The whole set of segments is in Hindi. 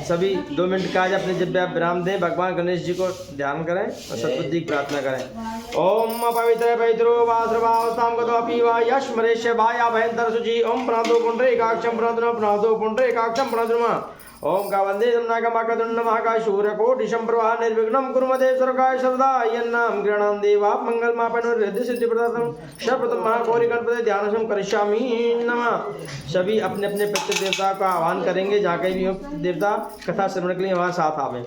सभी 2 मिनट का आज अपने जिब्बे विराम दें, भगवान गणेश जी को ध्यान करें और सद्बुद्धि की प्रार्थना करें। ओम पवित्र पवित्रो वास्रभावताम गतोपि वा यश्मरेश्य भाया भयंतर शुचि ओम प्रणतो पुंडरीकाक्षं प्रणतो पुंडरीकाक्षं प्रणतुमा ओम का वंदे नागमाकदुंड महाकाय सूर्यकोटि संप्रभा निर्विघ्नं कुर्मते सर्वकाय सर्वदा यन्नाम गृह्णां देवा मंगलमापन हृदय सिद्धि प्रदातं सर्वप्रथम महागौरी गणपति ध्यानसम करिष्यामि नमः। सभी अपने अपने पितृ देवता का आह्वान करेंगे, जहाँ कहीं भी हो देवता कथा श्रवण के लिए वहाँ साथ आवे।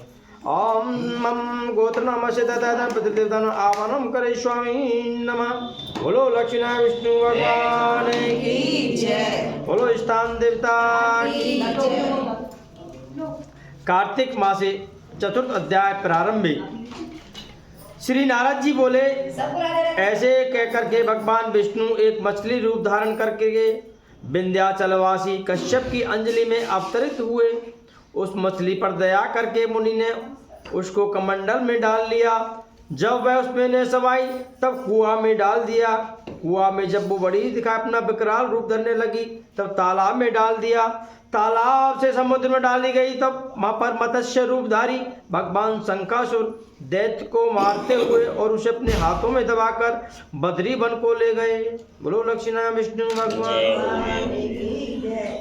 ओम मम गोत्र नमस्य तथा पितृदेवता आह्वानं करिष्यामि नमः। बोलो लक्ष्मी विष्णु भगवान की जय, बोलो स्थान देवता की जय। कार्तिक मासे चतुर्थ अध्याय प्रारंभ। श्री नारद जी बोले, ऐसे कहकर के भगवान विष्णु एक मछली रूप धारण करके विंध्याचलवासी कश्यप की अंजलि में अवतरित हुए। उस मछली पर दया करके मुनि ने उसको कमंडल में डाल लिया। जब वह उसमें न समाई तब कुआं में डाल दिया। कुआं में जब वो बड़ी दिखाई अपना विकराल रूप धरने लगी तब तालाब में डाल दिया। तालाब से समुद्र में डाली गई तब वहां पर मत्स्य रूपधारी भगवान शंखासुर दैत्य को मारते हुए और उसे अपने हाथों में दबाकर बद्री वन को ले गए। बोलो लक्ष्मी विष्णु भगवान।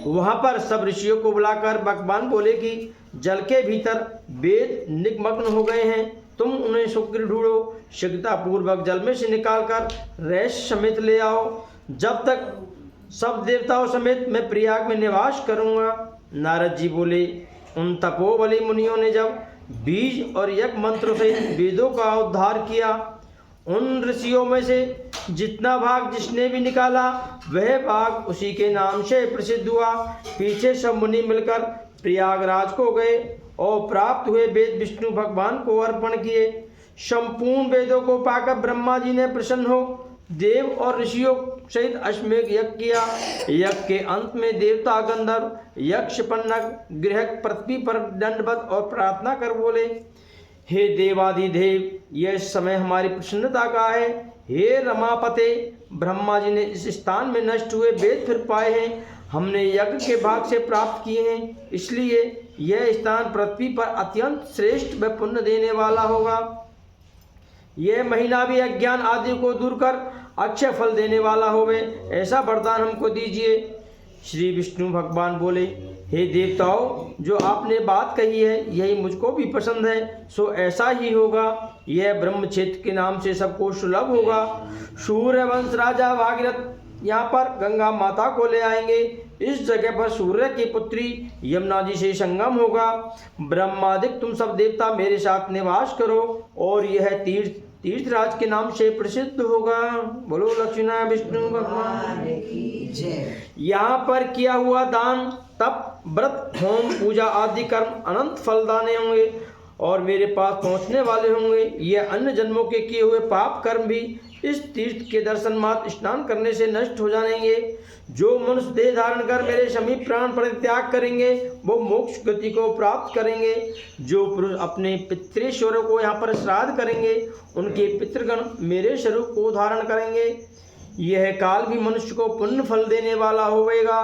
वहां पर सब ऋषियों को बुलाकर भगवान बोले कि जल के भीतर वेद निमग्न हो गए हैं, तुम उन्हें शीघ्र ढूंढो, शीघ्रता पूर्वक जल में से निकालकर रेश समेत ले आओ। जब तक सब देवताओं समेत मैं प्रयाग में निवास करूंगा। नारद जी बोले, उन तपोबली मुनियों ने जब बीज और यज्ञ मंत्रों से वेदों का उद्धार किया, उन ऋषियों में से जितना भाग जिसने भी निकाला वह भाग उसी के नाम से प्रसिद्ध हुआ। पीछे सब मुनि मिलकर प्रयागराज को गए और प्राप्त हुए वेद विष्णु भगवान को अर्पण किए। संपूर्ण वेदों को पाकर ब्रह्मा जी ने प्रसन्न हो देव और ऋषियों सहित अश्वमेध यज्ञ किया। यज्ञ के अंत में देवता गंधर्व यक्ष पन्नग गृह पृथ्वी पर दंडवत और प्रार्थना कर बोले, हे देवाधिदेव, यह समय हमारी प्रसन्नता का है। हे रमापते, ब्रह्मा जी ने इस स्थान में नष्ट हुए वेद फिर पाए हैं, हमने यज्ञ के भाग से प्राप्त किए हैं, इसलिए यह स्थान पृथ्वी पर अत्यंत श्रेष्ठ व पुण्य देने वाला होगा। यह महीना भी अज्ञान आदि को दूर कर अक्षय फल देने वाला होवे, ऐसा वरदान हमको दीजिए। श्री विष्णु भगवान बोले, हे देवताओं, जो आपने बात कही है यही मुझको भी पसंद है, सो ऐसा ही होगा। यह ब्रह्म क्षेत्र के नाम से सबको सुलभ होगा। सूर्य वंश राजा भागीरथ यहाँ पर गंगा माता को ले आएंगे। इस जगह पर सूर्य की पुत्री यमुना जी से संगम होगा। ब्रह्मादिक तुम सब देवता मेरे साथ निवास करो और यह तीर्थराज के नाम से प्रसिद्ध होगा। बोलो लक्ष्मी विष्णु भगवान की जय। यहाँ पर किया हुआ दान तप व्रत होम पूजा आदि कर्म अनंत फलदाने होंगे और मेरे पास पहुँचने वाले होंगे। यह अन्य जन्मों के किए हुए पाप कर्म भी इस तीर्थ के दर्शन मात्र स्नान करने से नष्ट हो जाएंगे। जो मनुष्य देह धारण कर मेरे समीप प्राण परित्याग करेंगे वो मोक्ष गति को प्राप्त करेंगे। जो पुरुष अपने पितृश्वरों को यहाँ पर श्राद्ध करेंगे उनके पितृगण मेरे स्वरूप को धारण करेंगे। यह काल भी मनुष्य को पुण्य फल देने वाला होगा।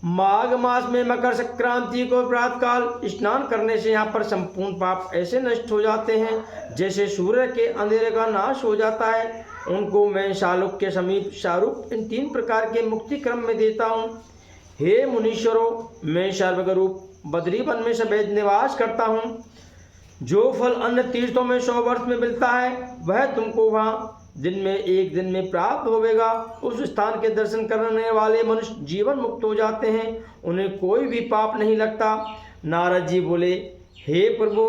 माघ मास में मकर संक्रांति को प्रातः काल स्नान करने से यहाँ पर संपूर्ण पाप ऐसे नष्ट हो जाते हैं जैसे सूर्य के अंधेरे का नाश हो जाता है। उनको मैं शालुक के समीप शाहरुख इन 3 प्रकार के मुक्ति क्रम में देता हूँ। हे मुनीश्वरों, मैं सर्वगरूप बद्री वन में सफेद निवास करता हूँ। जो फल अन्य तीर्थों में 100 वर्ष में मिलता है वह तुमको वहाँ दिन में एक दिन में प्राप्त होगा। उस स्थान के दर्शन करने वाले मनुष्य जीवन मुक्त हो जाते हैं, उन्हें कोई भी पाप नहीं लगता। नारद जी बोले, हे प्रभु,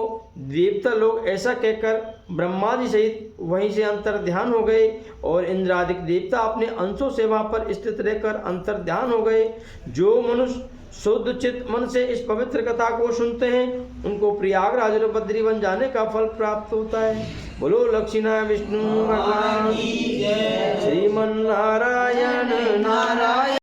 देवता लोग ऐसा कहकर ब्रह्मा जी सहित वहीं से अंतर ध्यान हो गए और इंद्रादिक देवता अपने अंशों से वहाँ पर स्थित रहकर अंतर ध्यान हो गए। जो मनुष्य शुद्ध चित्त मन से इस पवित्र कथा को सुनते हैं उनको प्रयागराज और बद्री वन जाने का फल प्राप्त होता है। बोलो लक्ष्मी विष्णु भगवान श्रीमन नारायण नारायण।